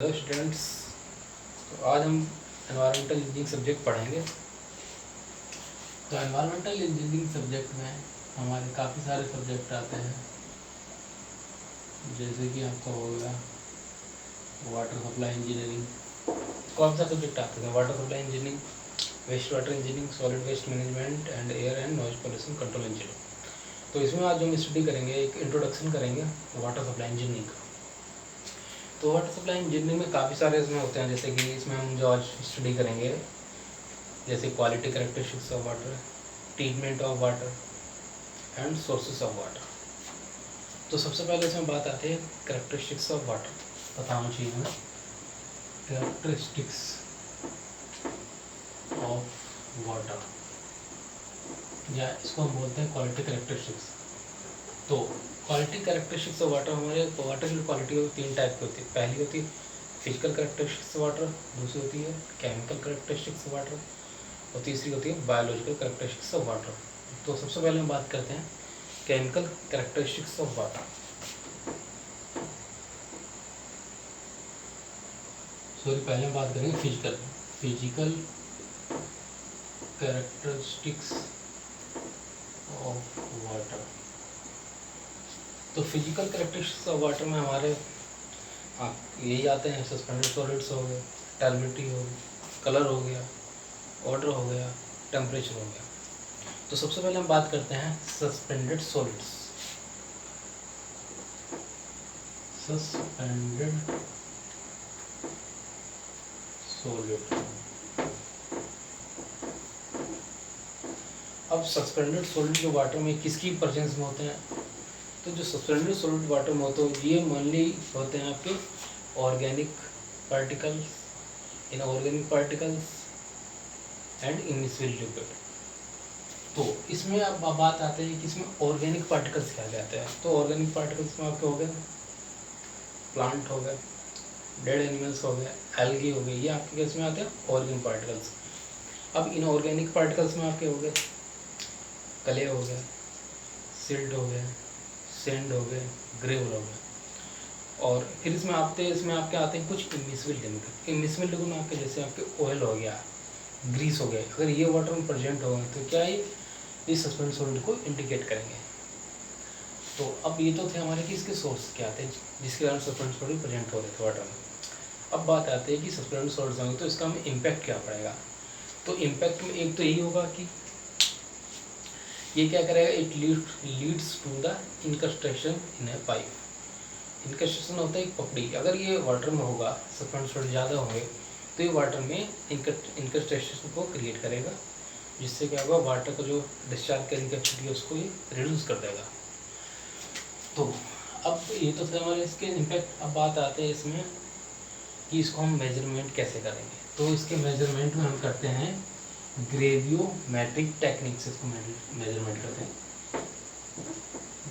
Hello students. तो आज हम एनवायरमेंटल इंजीनियरिंग सब्जेक्ट पढ़ेंगे। तो एनवायरमेंटल इंजीनियरिंग सब्जेक्ट में हमारे काफ़ी सारे सब्जेक्ट आते हैं, जैसे कि आपका हो गया वाटर सप्लाई इंजीनियरिंग। कौन सा सब्जेक्ट आते हैं? Water supply engineering, waste water engineering, solid waste management and air and noise pollution control engineering. तो इसमें आज हम स्टडी करेंगे, एक इंट्रोडक्शन करेंगे वाटर सप्लाई इंजीनियरिंग का। तो वाटर सप्लाई इंजीनियरिंग में काफ़ी सारे इसमें होते हैं, जैसे कि इसमें हम जो आज स्टडी करेंगे, जैसे quality characteristics of water, treatment of water and sources of water. तो सबसे पहले इसमें बात आती है कैरेक्टरिस्टिक्स ऑफ वाटर। बताना चाहिए हमें कैरेक्टरिस्टिक्स ऑफ वाटर, या इसको हम बोलते हैं क्वालिटी कैरेक्टरिस्टिक्स। तो क्वालिटी कैरेक्टरिस्टिक्स ऑफ वाटर, हमारे वाटर की क्वालिटी तीन टाइप की होती है। पहली होती है फिजिकल कैरेक्टरिस्टिक्स ऑफ वाटर, दूसरी होती है केमिकल कैरेक्टरिस्टिक्स ऑफ वाटर, और तीसरी होती है बायोलॉजिकल कैरेक्टरिस्टिक्स ऑफ वाटर। तो सबसे पहले हम बात करते हैं केमिकल कैरेक्टरिस्टिक्स ऑफ वाटर। पहले हम बात करेंगे फिजिकल कैरेक्टरिस्टिक्स ऑफ वाटर। तो फिजिकल कैरेक्टरिस्टिक्स ऑफ वाटर में हमारे यही आते हैं, सस्पेंडेड सॉलिड्स हो गए, टर्बिडिटी हो गई, कलर हो गया, ऑर्डर हो गया, टेम्परेचर हो गया। तो सबसे पहले हम बात करते हैं सस्पेंडेड सॉलिड्स। Suspended solid. अब सस्पेंडेड सॉलिड जो वाटर में किसकी प्रेजेंस में होते हैं? तो जो सस्पेंडेड सॉलिड वाटर में होते हैं ये मेनली होते हैं आपके organic particles, inorganic particles and immiscible liquid. तो इसमें अब बात आते हैं कि इसमें ऑर्गेनिक पार्टिकल्स क्या कहते हैं। तो ऑर्गेनिक पार्टिकल्स में आपके हो गए प्लांट हो गए, डेड एनिमल्स हो गए, एल्गी हो गए, ये आपके इसमें आते हैं ऑर्गेनिक पार्टिकल्स। अब इनऑर्गेनिक पार्टिकल्स में आपके हो गए कले हो गए, सिल्ट हो गए, सेंड हो गए, ग्रेवल हो गए। और फिर इसमें आपके आते हैं कुछ इमिसिबल लिक्विड। इमिसिबल लिक्विड में आपके जैसे आपके ऑयल हो गया, ग्रीस हो गया, अगर ये वाटर में प्रेजेंट हो गए तो क्या ये इस सस्पेंडेड सॉलिड को इंडिकेट करेंगे। तो अब ये तो थे हमारे कि इसके सोर्स क्या थे जिसके कारण सस्पेंडेड सॉलिड प्रेजेंट हो रहे थे वाटर में। अब बात आती है कि सस्पेंडेड सॉलिड्स होंगे तो इसका हमें इम्पैक्ट क्या पड़ेगा। तो इम्पैक्ट में एक तो यही होगा कि ये क्या करेगा, it leads to the incrustation in a pipe. Incrustation होता है एक पपड़ी, अगर ये वाटर में होगा, सस्पेंडेड सॉलिड ज़्यादा होंगे तो ये वाटर में इनकस्ट्रेशन को क्रिएट करेगा, जिससे क्या होगा वाटर का जो डिस्चार्ज करने की कैपेसिटी है उसको ये रिड्यूस कर देगा। तो अब ये तो थे हमारे इसके इम्पैक्ट। अब बात आते हैं इसमें कि इसको हम मेजरमेंट कैसे करेंगे। तो इसके मेजरमेंट में हम करते हैं ग्रेवियोमेट्रिक टेक्निक से इसको मेजरमेंट करते हैं।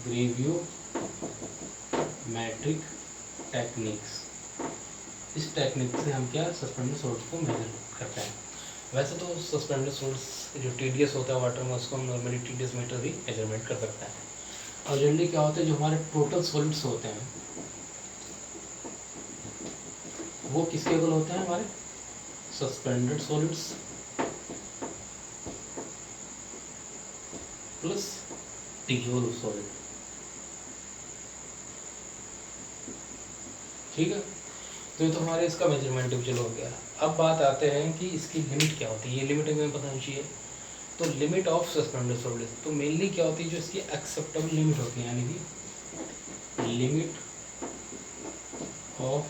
ग्रेवियोमेट्रिक टेक्निक्स, इस टेक्निक से हम क्या सस्पेंडेड सॉलिड्स को मेजर करते हैं। वैसे तो सस्पेंडेड सॉलिड्स जो टीडीएस होता है वाटर में उसको हम नॉर्मली टीडीएस मीटर भी मेजरमेंट कर सकते हैं। और जनरली क्या होता है जो हमारे टोटल सॉलिड्स होते हैं वो किसके इक्वल होते हैं, हमारे suspended solids plus dissolved solid. ठीक है, तो ये तो हमारे इसका मेजरमेंट भी चलो हो गया। अब बात आते हैं कि इसकी लिमिट क्या होती है, ये लिमिट हमें पता चाहिए। तो लिमिट ऑफ सस्पेंडेड सॉलिड, तो मेनली क्या होती है जो इसकी एक्सेप्टेबल लिमिट होती है, यानी कि लिमिट ऑफ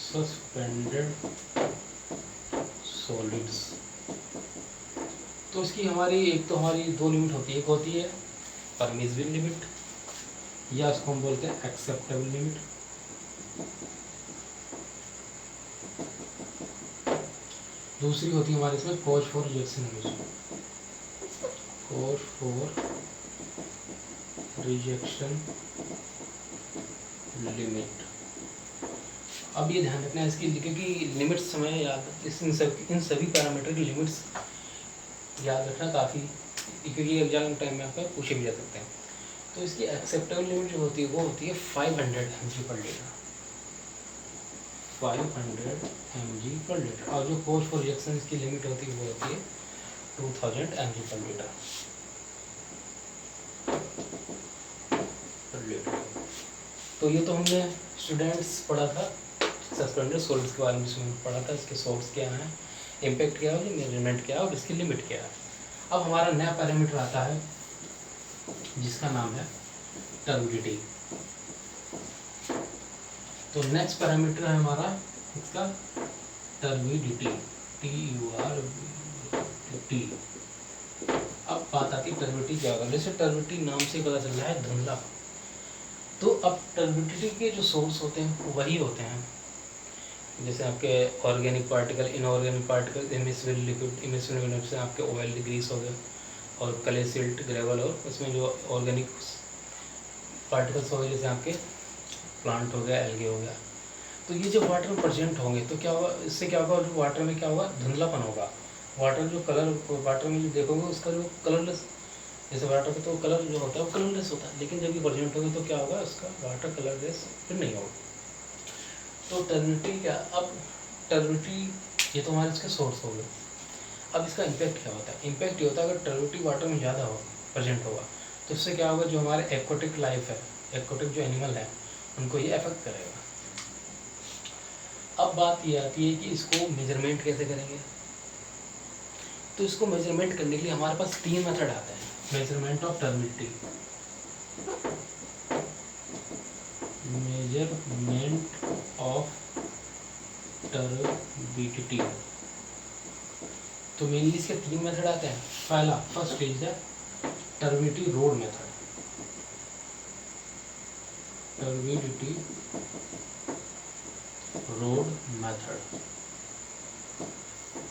सस्पेंडेड सॉलिड्स। तो इसकी हमारी एक तो हमारी दो लिमिट होती है, एक होती है परमिसिबल लिमिट या इसको हम बोलते हैं एक्सेप्टेबल लिमिट। दूसरी होती है हमारे इसमें cause for rejection limit. Cause for rejection limit. अब ये ध्यान रखना है इसकी, क्योंकि लिमिट्स हमें याद, इन सभी पैरामीटर की लिमिट्स याद रखना काफ़ी, क्योंकि एग्जाम टाइम में आपका पूछे भी जा सकते हैं। तो इसकी एक्सेप्टेबल लिमिट जो होती है वो होती है 500 mg पर लीटर। 500 mg/L, और जो कोच फॉर रिएक्शन इसकी लिमिट होती है वो होती है 2000 mg/L। तो ये तो हमने स्टूडेंट्स पढ़ा था सस्पेंडेड सॉलिड्स के बारे में, इसमें पढ़ा था इसके सोर्स क्या हैं, इम्पैक्ट क्या है, मेजरमेंट क्या है और इसकी लिमिट क्या है। अब हमारा नया पैरामीटर आता है जिसका नाम है टर्बिडिटी। तो नेक्स्ट पैरामीटर है हमारा इसका टर्बिडिटी, TURBT। अब बात आती है टर्बिडिटी क्या होगा। जैसे टर्बिडिटी नाम से पता चल रहा है धुंधला, तो अब टर्बिडिटी के जो सोर्स होते हैं वही होते हैं जैसे आपके organic particle, inorganic particle, immiscible liquid, immiscible liquid से आपके ऑयल, ग्रीस हो गए, और क्ले, सिल्ट, ग्रेवल, और उसमें जो ऑर्गेनिक पार्टिकल्स हो गए जैसे आपके प्लांट हो गया, एल्गे हो गया। तो ये जो वाटर में प्रेजेंट होंगे तो क्या होगा, इससे क्या होगा, जो वाटर में क्या होगा, धुंधलापन होगा। वाटर जो कलर, वाटर में जो देखोगे उसका जो कलरलेस, जैसे वाटर का तो कलर जो होता है वो कलरलेस होता है, लेकिन जब ये प्रेजेंट होगी तो क्या होगा, उसका वाटर कलरलेस फिर नहीं होगा। तो टर्बिडिटी क्या, अब टर्बिडिटी ये तो हमारे इसके सोर्स हो गए। अब इसका इम्पैक्ट क्या होता है, इम्पैक्ट ये होता है अगर टर्बिडिटी वाटर में ज़्यादा हो, प्रेजेंट होगा, तो इससे क्या होगा, जो हमारे एक्वाटिक लाइफ है, एक्वाटिक जो एनिमल है उनको ये अफेक्ट करेगा। अब बात ये आती है कि इसको मेजरमेंट कैसे करेंगे। तो इसको मेजरमेंट करने के लिए हमारे पास 3 मेथड आते हैं measurement of turbidity. Measurement of turbidity, तो मेनली इसके 3 मेथड आते हैं। पहला, first is the turbidity road method, turbidity road method.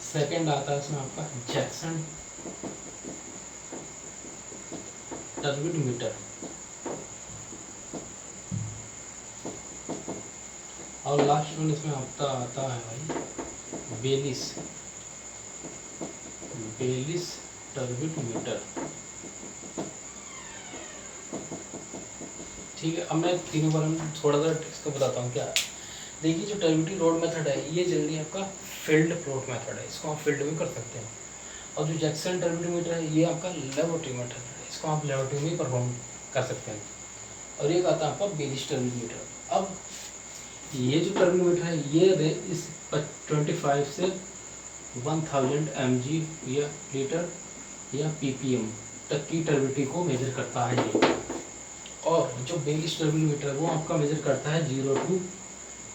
Second आता है इसमें आपका जैक्सन टर्बिडोमीटर, और लास्ट वन इसमें आता है भाई बेलिस टर्बिडोमीटर। ठीक है, अब मैं तीनों बार थोड़ा सा इसको बताता हूँ क्या। देखिए जो टर्बिडिटी रोड मेथड है ये जल्दी आपका फील्ड प्लॉट मेथड है, इसको आप फील्ड में कर सकते हैं। और जो जैक्सन टर्बिडोमीटर है ये आपका लेबोरेटरी मेथड है, इसको आप लेबोरेटरी में परफॉर्म कर सकते हैं। और एक आता है आपका बेलिस टर्बिडोमीटर। अब ये जो टर्बिडोमीटर है ये इस 25 से 1000 mg या लीटर या ppm तक की टर्बिडिटी को मेजर करता है ये। और जो बेलिस टर्बिडोमीटर है वो आपका मेजर करता है 0 to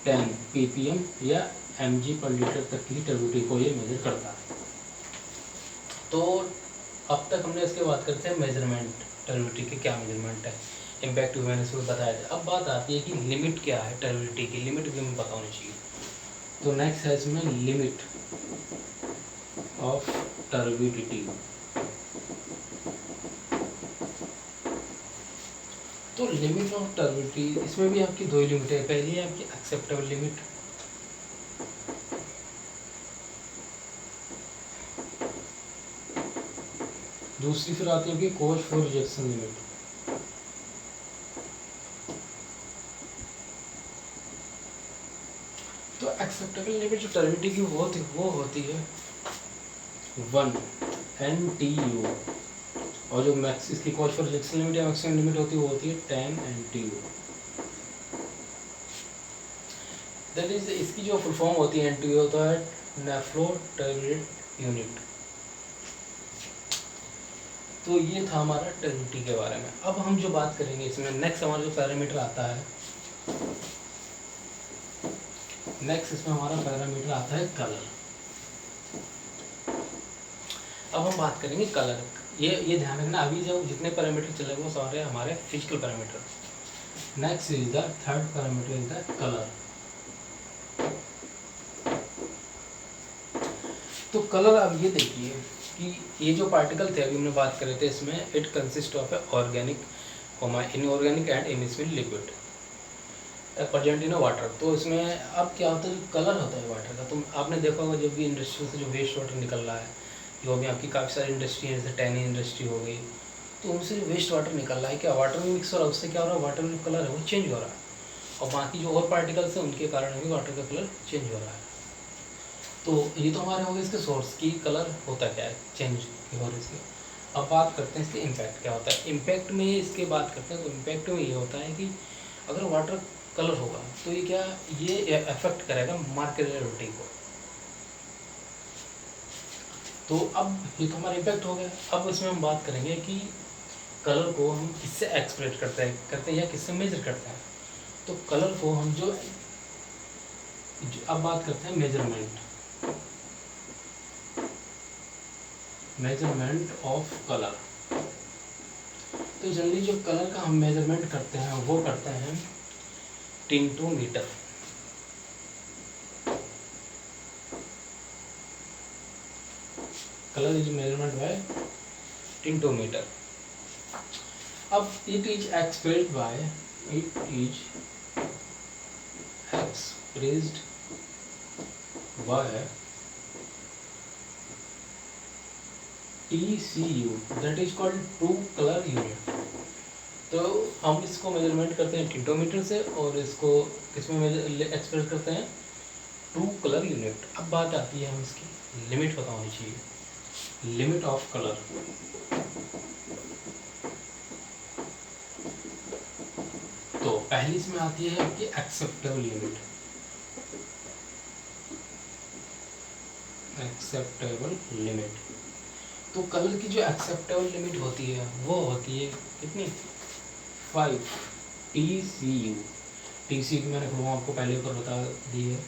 10 ppm या mg/लीटर तक की टर्बिडिटी को ये मेजर करता है। तो अब तक हमने इसके बात करते हैं मेजरमेंट, टर्बिडिटी के क्या मेजरमेंट है, इम्पैक्ट मैंने इसको बताया था। अब बात आती है कि लिमिट क्या है, टर्बिडिटी की लिमिट भी हमें पता होनी चाहिए। तो नेक्स्ट है इसमें लिमिट ऑफ टर्बिडिटी। तो लिमिट ऑफ टर्बिडिटी, इसमें भी आपकी 2 लिमिट है। पहली है आपकी एक्सेप्टेबल लिमिट, दूसरी फिर आती है आपकी कॉज फॉर रिजेक्शन लिमिट। तो एक्सेप्टेबल लिमिट जो टर्बिडिटी की वो होती है 1 NTU, और जो मैक्स इसकी कॉज फॉर रिजेक्शन लिमिट या मैक्सिमम लिमिट होती है वो होती है 10 NTU। दैट इज इसकी जो फुल फॉर्म होती है NTU होता है नेफ्लो टर्बिडिटी यूनिट। तो ये था हमारा टर्बिडिटी के बारे में। अब हम जो बात करेंगे इसमें नेक्स्ट हमारा जो पैरामीटर आता है, नेक्स्ट इसमें हमारा पैरामीटर आता है कलर। अब हम बात करेंगे कलर। ये ध्यान रखना, अभी जो जितने पैरामीटर चले वो सारे हमारे physical parameter. Next is the third parameter is the colour. तो कलर, अब ये देखिए कि ये जो पार्टिकल थे अभी हमने बात कर रहे थे, इसमें it consist of A organic, inorganic and immiscible liquid present in water. तो इसमें अब क्या होता है, जो कलर होता है वाटर का, तो आपने देखा होगा जब भी इंडस्ट्री से जो वेस्ट वाटर निकल रहा है, जो अभी आपकी काफ़ी सारी इंडस्ट्री है, जैसे टैनी इंडस्ट्री हो गई, तो उनसे जो वेस्ट वाटर निकल रहा है क्या वाटर में मिक्स हो रहा है, उससे क्या हो रहा है, वाटर में जो कलर है वो चेंज हो रहा है। और बाकी जो और पार्टिकल्स हैं उनके कारण भी वाटर का कलर चेंज हो रहा है। तो ये तो हमारे हो गए इसके सोर्स की कलर होता क्या है चेंज हो रही इसके। अब बात करते हैं इसके इम्पैक्ट क्या होता है। इम्पैक्ट में इसके बात करते हैं तो इम्पैक्ट में ये होता है कि अगर वाटर कलर होगा तो ये क्या ये अफेक्ट करेगा मार्केटेबिलिटी को। तो अब ये तो हमारा इम्पैक्ट हो गया। अब इसमें हम बात करेंगे कि कलर को हम किससे एक्सप्रेस करते हैं या किससे मेजर करते हैं। तो कलर को हम जो अब बात करते हैं मेजरमेंट ऑफ कलर। तो जनरली जो कलर का हम मेजरमेंट करते हैं वो करते हैं tintometer. Colour is measurement by tintometer. अब it is expressed by TCU, that is called true color unit। तो हम इसको मेजरमेंट करते हैं टिंटोमीटर से और इसको किसमें एक्सप्रेस करते हैं ट्रू कलर यूनिट। अब बात आती है हम इसकी लिमिट पता होनी चाहिए, लिमिट ऑफ कलर। तो पहली इसमें आती है आपकी एक्सेप्टेबल लिमिट। एक्सेप्टेबल लिमिट तो कलर की जो एक्सेप्टेबल लिमिट होती है वो होती है कितनी 5 TCU। TCU की मैंने आपको पहले ऊपर बता दी है।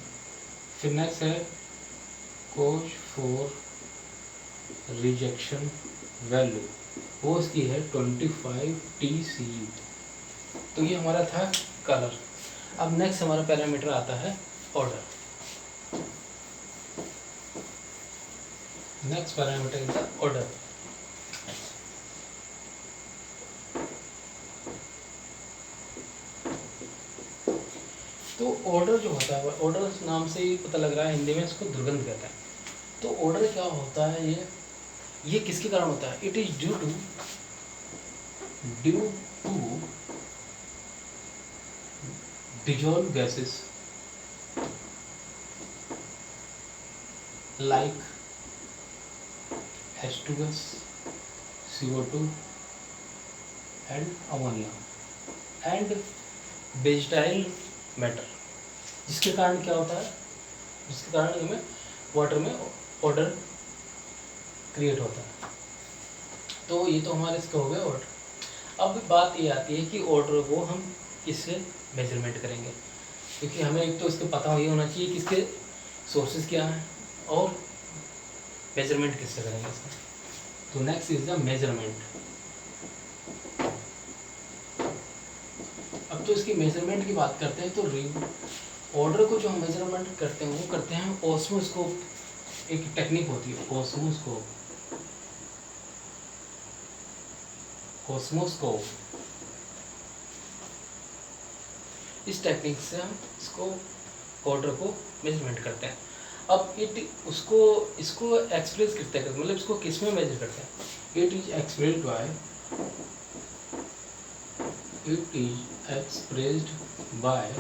फिर नेक्स्ट है कोश फॉर रिजेक्शन वैल्यू, वो उसकी है 25 TCU। तो ये हमारा था कलर। अब नेक्स्ट हमारा पैरामीटर आता है order. Next parameter is the order. तो ऑर्डर जो होता है ऑर्डर नाम से ही पता लग रहा है, हिंदी में इसको दुर्गंध कहते हैं। तो ऑर्डर क्या होता है ये किसके कारण होता है। It is due to dissolved gases like H2S, CO2 and ammonia and vegetal matter, जिसके कारण क्या होता है, जिसके कारण हमें वाटर में ऑर्डर क्रिएट होता है। तो ये तो हमारे इसके हो गए ऑर्डर। अब बात ये आती है कि ऑर्डर को हम किससे मेजरमेंट करेंगे, क्योंकि हमें एक तो इसके पता ये होना चाहिए कि इसके सोर्सेज क्या हैं और मेजरमेंट किससे करेंगे इसका। तो नेक्स्ट इज द मेजरमेंट। अब तो इसकी मेजरमेंट की बात करते हैं तो ऑर्डर को जो हम मेजरमेंट करते हैं वो करते हैं ऑस्मोस्कोप। एक टेक्निक होती है ऑस्मोस्कोप। इस टेक्निक से हम इसको ऑर्डर को मेजरमेंट करते हैं। अब इसको एक्सप्रेस करते हैं, मतलब इसको किस में मेजर करते हैं। It is expressed by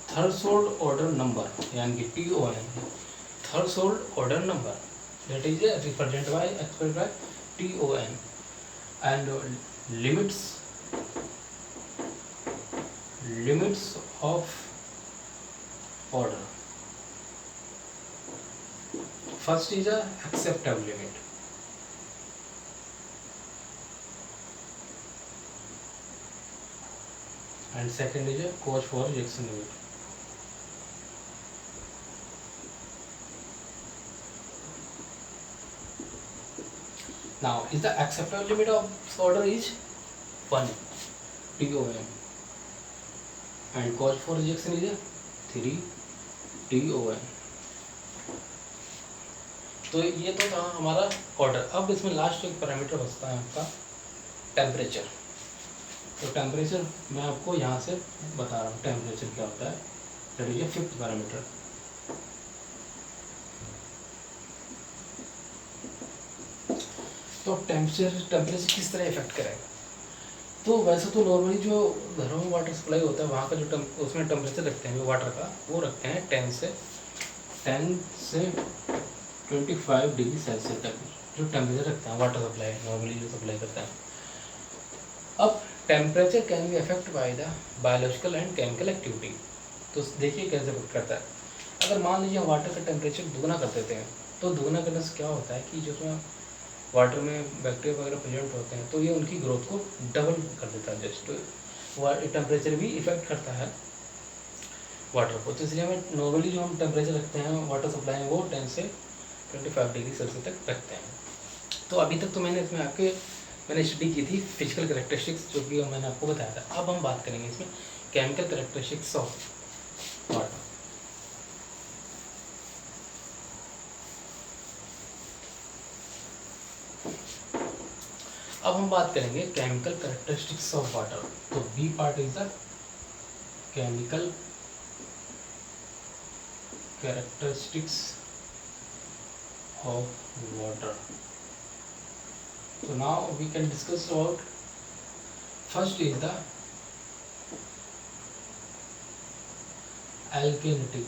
threshold order number, यानी कि TON, threshold order number, that is represent by expressed by TON and limits of order. First is a acceptable limit, and second is a cause for rejection limit. Now is the acceptable limit of order is 1 TOM and cause for rejection is 3 TON। तो ये तो था हमारा order. अब इसमें last एक parameter बचता है आपका टेम्परेचर। तो टेम्परेचर मैं आपको यहाँ से बता रहा हूँ टेम्परेचर क्या होता है, दैट इज 5th पैरामीटर। तो टेम्परेचर किस तरह इफेक्ट करेगा। तो वैसे तो नॉर्मली जो घरों में वाटर सप्लाई होता है वहाँ का जो उसमें टेम्परेचर रखते हैं जो वाटर का, वो रखते हैं 10 से 25 डिग्री सेल्सियस तक जो टेम्परेचर रखते हैं वाटर सप्लाई नॉर्मली जो सप्लाई करता है। अब temperature can be affect by the biological and chemical activity. तो देखिए कैसे अफेक्ट करता है। अगर मान लीजिए वाटर का टेम्परेचर दुगना कर देते हैं, तो दुगना करने से क्या होता है कि जो उसमें वाटर में बैक्टीरिया वगैरह प्रेजेंट होते हैं तो ये उनकी ग्रोथ को डबल कर देता है। जस्ट टेम्परेचर भी इफेक्ट करता है वाटर को। तो इसलिए हमें नॉर्मली जो हम टेम्परेचर रखते हैं वाटर सप्लाई में वो 10 से 25 डिग्री सेल्सियस तक रखते हैं। तो अभी तक तो मैंने इसमें मैंने स्टडी की थी फिजिकल कैरेक्टरिस्टिक्स जो कि मैंने आपको बताया था। अब हम बात करेंगे इसमें केमिकल कैरेक्टरिस्टिक्स ऑफ वाटर। अब हम बात करेंगे केमिकल कैरेक्टरिस्टिक्स ऑफ वाटर। तो B part is the chemical characteristics of water. So now we can discuss about first is the alkalinity।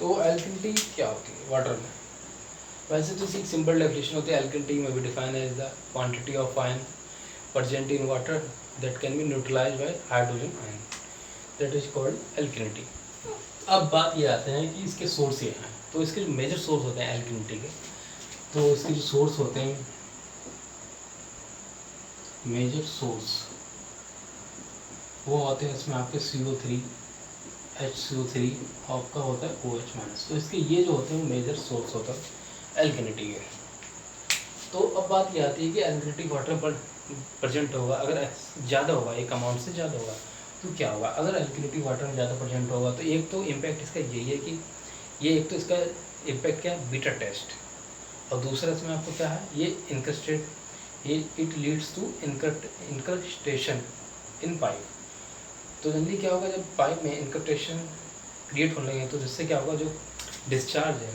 तो alkalinity क्या होती है वाटर में? वैसे तो इसकी सिंपल डेफिनेशन होती है alkalinity में भी डिफाइन है the quantity of ion present in water that can be neutralized by hydrogen ion, that is called alkalinity। अब बात ये आते हैं कि इसके सोर्स ये हैं। तो इसके जो मेजर सोर्स होते हैं एल्कलिनिटी के, तो इसके जो सोर्स होते हैं मेजर सोर्स वो होते हैं इसमें आपके CO3 HCO3 आपका होता है OH-। तो इसके ये जो होते हैं मेजर सोर्स होता है एल्कलिनिटी के। तो अब बात ये आती है कि एल्कलिनिटी वाटर पर प्रेजेंट होगा, अगर ज़्यादा होगा एक अमाउंट से ज़्यादा होगा तो क्या होगा। अगर एल्कलिनिटी वाटर में ज़्यादा प्रेजेंट होगा तो एक तो इम्पैक्ट इसका यही है कि ये एक तो इसका इम्पैक्ट क्या है बीटा टेस्ट, और दूसरा इसमें आपको क्या है ये इनक्रस्टेड, ये it leads to incrustation in pipe. तो जनरली क्या होगा जब पाइप में इनक्रस्टेशन क्रिएट होने लगे तो जिससे क्या होगा जो डिस्चार्ज है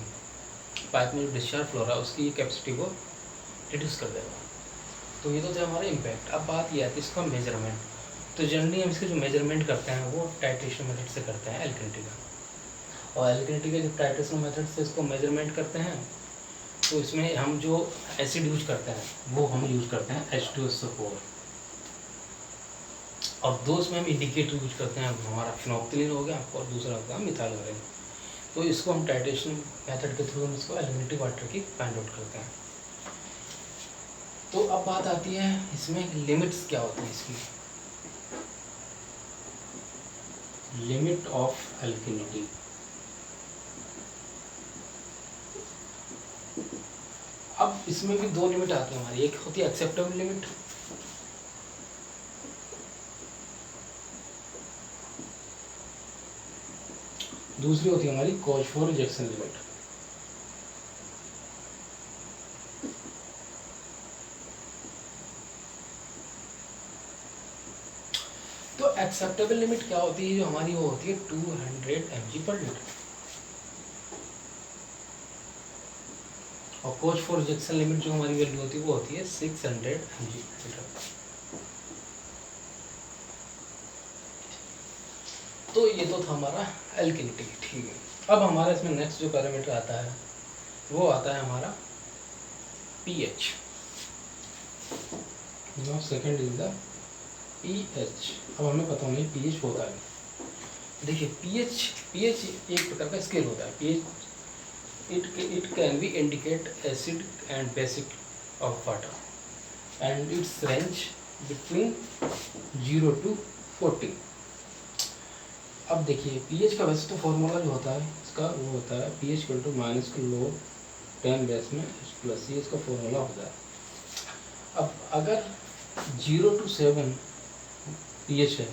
पाइप में जो डिस्चार्ज फ्लो रहा है उसकी कैपेसिटी को रिड्यूस कर देगा। तो ये तो थे हमारे इम्पैक्ट। अब बात ये आती है इसका मेजरमेंट। तो जनरली हम इसके जो मेजरमेंट करते हैं वो टाइट्रेशन मेथड से करते हैं एल्कलिनिटी का, और एल्कलिनिटी के जब टाइट्रेशन मेथड से इसको मेजरमेंट करते हैं तो इसमें हम जो एसिड यूज करते हैं वो हम यूज करते हैं H2SO4, और दो इसमें हम इंडिकेटर यूज करते हैं हमारा फिनोक्सिलिन हो गया और दूसरा होगा मिथाइल। तो इसको हम टाइट्रेशन मेथड के थ्रू हम इसको एल्कलिनिटी वाटर की फाइंड आउट करते हैं। तो अब बात आती है इसमें लिमिट्स क्या होती है इसकी, लिमिट ऑफ एल्कलिनिटी। अब इसमें भी दो लिमिट आती है हमारी, एक होती है एक्सेप्टेबल लिमिट, दूसरी होती है हमारी कॉज फॉर रिजेक्शन लिमिट। तो एक्सेप्टेबल लिमिट क्या होती है जो हमारी वो होती है 200 mg पर लीटर, और कॉज फॉर रिजेक्शन लिमिट जो हमारी वैल्यू होती है वो होती है 600 mg पर लीटर। तो ये तो था हमारा एल्कलिनिटी, ठीक है। अब हमारा इसमें नेक्स्ट जो पैरामीटर आता है वो आता है हमारा pH। Now second is the pH। अब हमें पता होना है pH होता है। देखिए pH एक प्रकार का स्केल होता है। pH it can be indicate acid and basic of water and its range between 0 to 40। अब देखिए pH का वैसे तो फॉर्मूला जो होता है इसका वो होता है pH इक्वल टू माइनस को लो 10 बेस में प्लस, ये इसका फॉर्मूला होता है। अब अगर 0 to 7 pH है,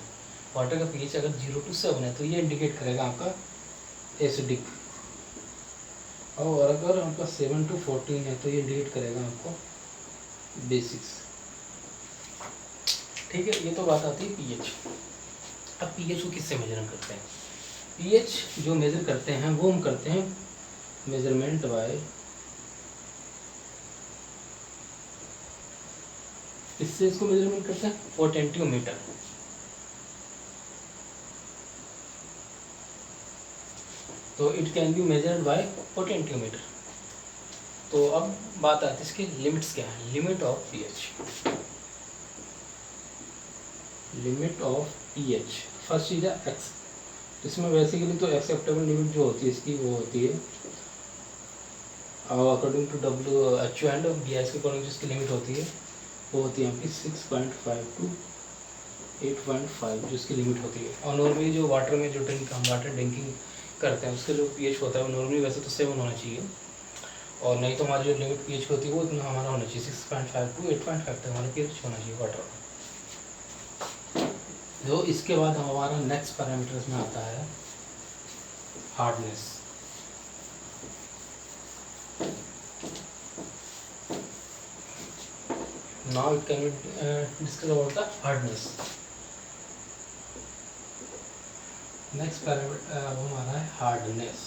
वाटर का pH अगर 0 to 7 है तो ये इंडिकेट करेगा आपका एसिडिक, और अगर आपका 7 to 14 है तो ये इंडिकेट करेगा आपको बेसिक्स। ठीक है, ये तो बात आती है pH। अब pH को किससे मेजर करते हैं? pH जो मेजर करते हैं वो हम करते हैं मेजरमेंट बाय इससे इसको मेजरमेंट करते हैं पोटेंटियोमीटर। तो it can be measured by potentiometer. तो अब बात आती है इसकी लिमिट्स क्या है। Limit of pH, limit of pH first चीज है एक्स। इसमें बेसिकली तो एक्सेप्टेबल लिमिट जो होती है इसकी वो होती है according to WHO and BIS के अकॉर्डिंग जिसकी लिमिट होती है वो होती है आपकी 6.5 to 8.5 जो इसकी लिमिट होती है। और नॉर्मली जो वाटर में जो हम वाटर ड्रिंकिंग करते हैं उसका जो पीएच होता है वो नॉर्मली वैसे तो 7 होना चाहिए, और नहीं तो हमारी जो लिमिट पीएच होती है वो इतना हमारा होना चाहिए 6.5 to 8.5 तक हमारा पीएच होना चाहिए वाटर में। जो इसके बाद हमारा नेक्स्ट पैरामीटर्स में आता है hardness. Now it can be discuss about the hardness. Next parameter हमारा है हार्डनेस।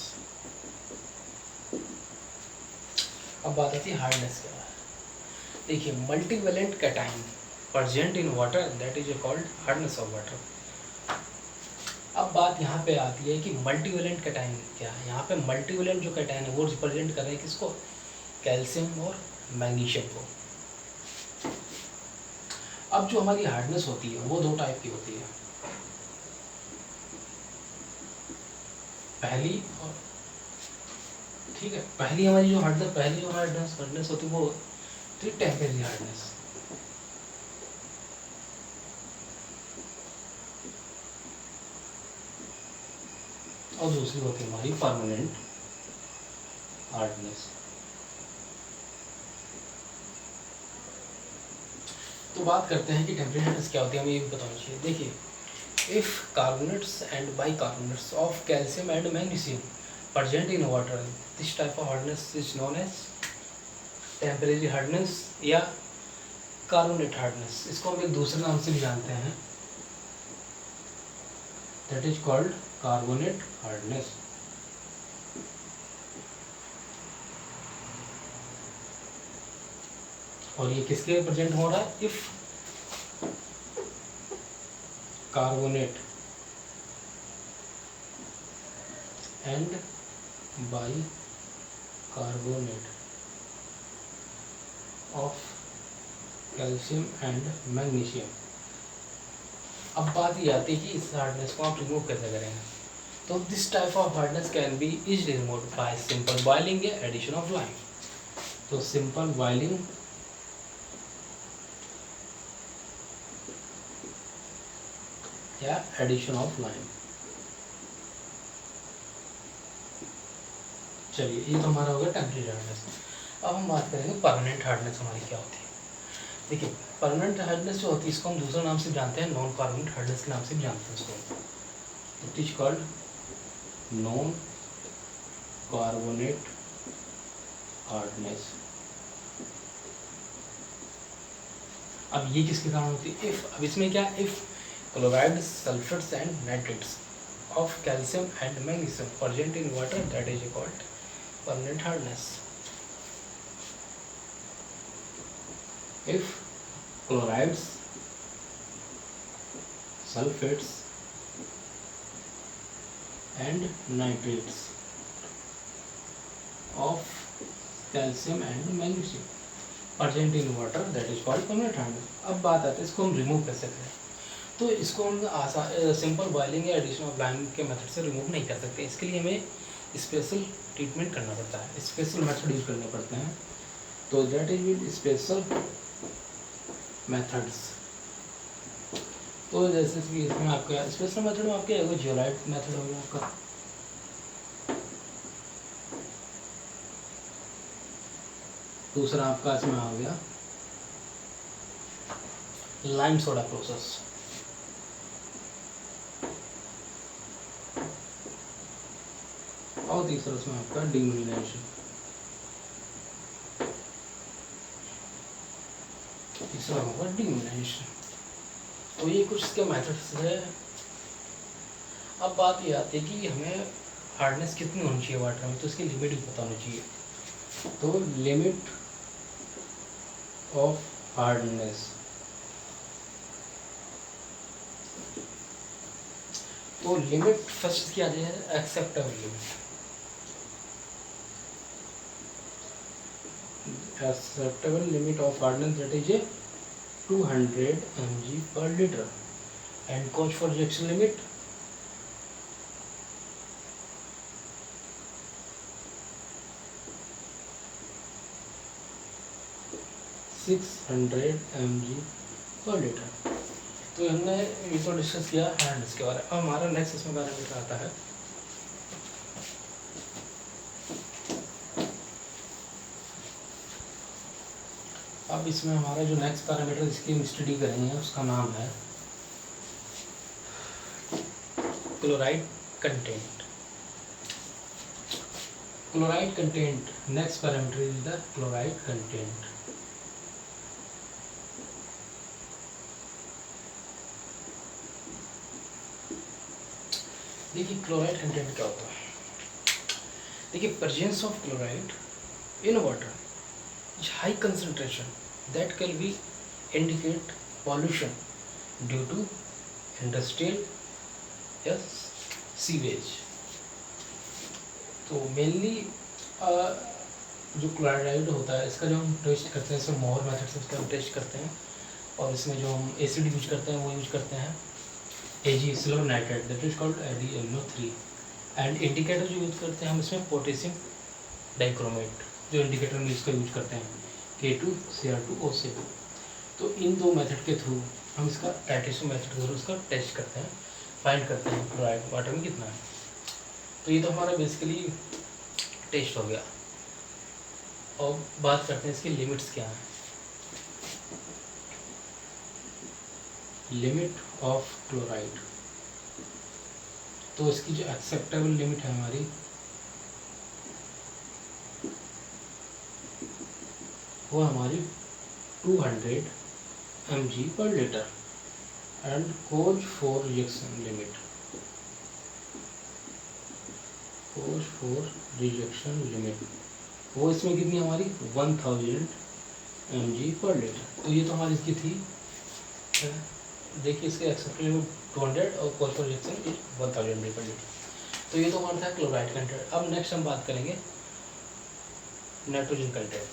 अब बात आती है हार्डनेस के बाद। देखिए multivalent cation present in water that is called hardness of water. अब बात यहाँ पे आती है कि मल्टीवेलेंट कैटाइन क्या है। यहाँ पे मल्टीवेलेंट जो कैटाइन है वो रिप्रेजेंट कर रहे हैं किसको, कैल्शियम और मैग्नीशियम को। अब जो हमारी हार्डनेस होती है वो दो टाइप की होती है, पहली और ठीक है। पहली हमारी जो हार्डनेस होती है वो होती है टेम्परेरी हार्डनेस। और दूसरी होती है हमारी परमानेंट हार्डनेस। तो बात करते हैं कि टेम्परेरी हार्डनेस क्या होती है, हमें ये भी बताना चाहिए। देखिए if carbonates and bicarbonates of calcium and magnesium present in water, this type of hardness is known as temporary hardness या carbonate hardness। इसको हम एक दूसरे नाम से भी जानते हैं, that is called carbonate hardness। और ये किसके प्रेजेंट हो रहा है, if carbonate and bicarbonate of calcium and magnesium। अब बात ये आती है कि इस हार्डनेस को आप रिमूव कैसे करेंगे। तो this type of hardness can be easily removed by simple boiling या एडिशन ऑफ लाइम। तो सिंपल बॉइलिंग या एडिशन ऑफ लाइम। चलिए ये तो हमारा होगा टेम्परेरी हार्डनेस। अब हम बात करेंगे परमानेंट हार्डनेस हमारी क्या होती है। देखिए परमानेंट हार्डनेस जो होती है इसको हम दूसरे नाम से जानते हैं, नॉन कार्बोनेट हार्डनेस के नाम से भी जानते हैं इसको। It is called non carbonate hardness. अब ये किसके कारण होती है, इफ, अब इसमें क्या, if chlorides, sulfates and nitrates of calcium and magnesium present in water that is called permanent hardness। If chlorides, sulfates and nitrates of calcium and magnesium present in water that is called permanent hardness। अब बात आती है इसको हम remove कैसे करें। तो इसको हम आसान सिंपल बॉइलिंग या एडिशन ऑफ लाइम के मेथड से रिमूव नहीं कर सकते। इसके लिए हमें स्पेशल ट्रीटमेंट करना पड़ता है, स्पेशल मेथड यूज करने पड़ते हैं। तो that is with special methods. तो जैसे कि इसमें आपका स्पेशल मेथड में आपके एगो जियोलाइट मेथड हो गया आपका, दूसरा आपका इसमें हो गया लाइम सोडा प्रोसेस, और तीसरा उसमें आपका डिमिनिनेशन। तीसरा होगा डिमिनिनेशन। तो ये कुछ इसके मेथड्स है। अब बात ये आती है कि हमें हार्डनेस कितनी होनी चाहिए वाटर में, तो इसकी लिमिट भी पता होनी चाहिए। तो लिमिट ऑफ हार्डनेस तो लिमिट फर्स्ट क्या है, acceptable limit, acceptable limit of hardness that is a 200 mg per liter, and cost for rejection limit 600 mg per liter। तो हमने ये तो डिस्कस किया हार्डनेस के बारे में। अब हमारा नेक्स्ट इसमें पैरामीटर आता है अब इसमें हमारा जो नेक्स्ट पैरामीटर जिसकी हम स्टडी करेंगे उसका नाम है chloride content. Chloride content, next parameter is the chloride content. देखिए क्लोराइड कंटेंट क्या होता है। देखिए presence of chloride in water is high concentration that can be indicate pollution due to industrial या सीवेज। तो मेनली जो क्लोराइड होता है इसका जो हम टेस्ट करते हैं, इसमें मोहर मेथड से इसका हम टेस्ट करते हैं, और इसमें जो हम एसिड यूज करते हैं वो यूज करते हैं Ag silver nitrate that is called AgNO3, and indicator जो यूज करते हैं हम इसमें पोटेशियम डाइक्रोमेट जो इंडिकेटर में इसका यूज करते हैं K2Cr2O2। तो इन दो मेथड के थ्रू हम इसका टाइट्रेशन मेथड के थ्रू इसका टेस्ट करते हैं, फाइंड करते हैं क्लोराइड वाटर में कितना है। तो ये तो हमारा बेसिकली टेस्ट हो गया। और बात करते हैं इसकी लिमिट्स क्या है। लिमिट ऑफ क्लोराइड, तो इसकी जो एक्सेप्टेबल लिमिट है हमारी वो हमारी 200 mg पर litre, and cause for rejection limit, cause for rejection limit वो इसमें कितनी हमारी 1000 mg पर लीटर। तो ये तो हमारी इसकी थी, देखिए इसके एक्सेप्टेबल लिमिट 200 और कोज फॉर रिजेक्शन इज 1000 mg पर लीटर। तो ये तो हमारा था क्लोराइड कंटेंट। अब नेक्स्ट हम बात करेंगे नाइट्रोजन कंटेंट।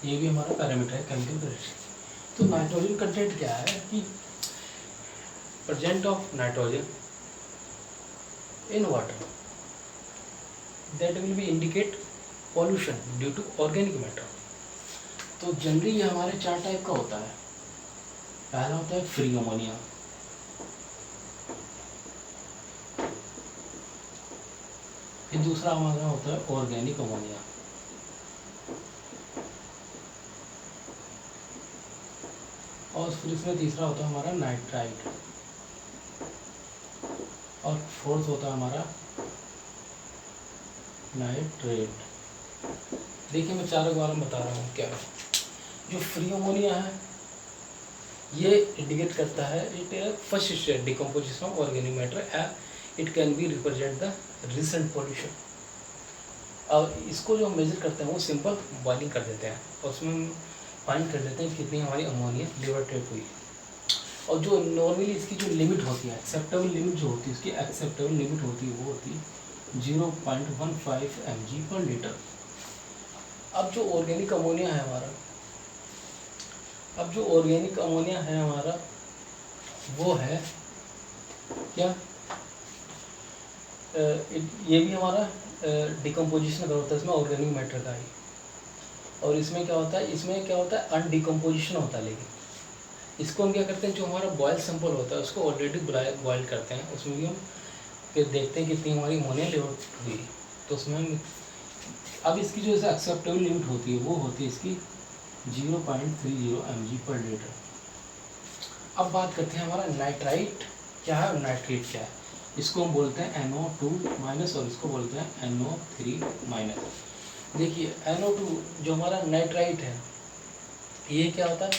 ये भी हमारा पैरामीटर है केमिकल कैरेक्टरिस्टिक। तो नाइट्रोजन कंटेंट क्या है कि present of nitrogen in water that will be indicate pollution due to organic matter. तो जनरली ये हमारे 4 टाइप का होता है। पहला होता है फ्री अमोनिया, फिर दूसरा हमारा होता है ऑर्गेनिक अमोनिया, और फिर इसमें तीसरा होता है हमारा नाइट्राइट, और फोर्थ होता है हमारा नाइट्रेट। देखिए मैं चारों के बारे में बता रहा हूँ क्या है। जो फ्री अमोनिया है ये इंडिकेट करता है it first stage decomposition of organic matter, it can B represent the recent pollution. और इसको जो हम मेजर करते हैं वो सिंपल बॉइलिंग कर देते हैं और उसमें फाइंड कर देते हैं कितनी हमारी अमोनिया लिबरेट हुई। और जो नॉर्मली इसकी जो लिमिट होती है, एक्सेप्टेबल लिमिट जो होती है, उसकी एक्सेप्टेबल लिमिट होती है वो होती है 0.15 mg पर लीटर। अब जो ऑर्गेनिक अमोनिया है हमारा, वो है क्या, ये भी हमारा डिकम्पोजिशन का होता है इसमें ऑर्गेनिक मैटर का ही। और इसमें क्या होता है अनडिकम्पोजिशन होता है। लेकिन इसको हम क्या करते हैं, जो हमारा बॉयल सैंपल होता है उसको ऑलरेडी बॉयल करते हैं, उसमें भी हम फिर देखते हैं कितनी हमारी अमोनिया लेवल हुई। तो उसमें हम अब इसकी जो एक्सेप्टेबल लिमिट होती है वो होती है इसकी 0.30 mg पर लीटर। अब बात करते हैं हमारा नाइट्राइट क्या है और नाइट्रेट क्या है। इसको हम बोलते हैं NO2- और इसको बोलते हैं NO3-। देखिए NO2 जो हमारा नाइट्राइट है ये क्या होता है,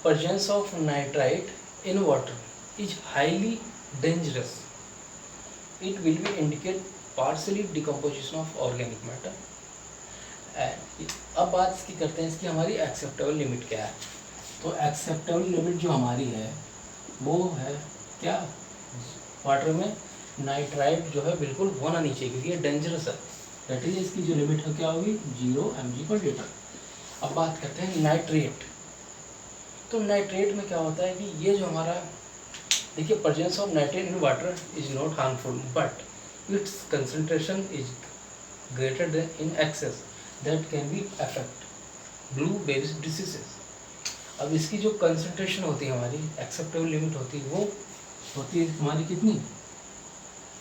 presence of nitrite in water is highly dangerous, it will be indicate partially decomposition of organic matter। अब बात इसकी करते हैं, इसकी हमारी एक्सेप्टेबल लिमिट क्या है। तो एक्सेप्टेबल लिमिट जो हमारी है वो है क्या, वाटर में नाइट्राइट जो है बिल्कुल होना नहीं चाहिए, क्योंकि ये डेंजरस है। दैट इज इसकी जो लिमिट है क्या होगी, 0 mg/L। अब बात करते हैं नाइट्रेट। तो नाइट्रेट में क्या होता है कि ये जो हमारा, देखिए, presence of nitrate in water is not harmful but it's concentration is greater then in excess that can B affect blueberry diseases. अब इसकी जो कंसंट्रेशन होती है हमारी, एक्सेप्टेबल लिमिट होती है, वो होती है हमारी कितनी,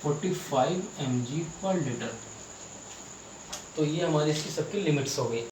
45 mg/L। तो ये हमारी इसकी सबकी लिमिट्स हो गई।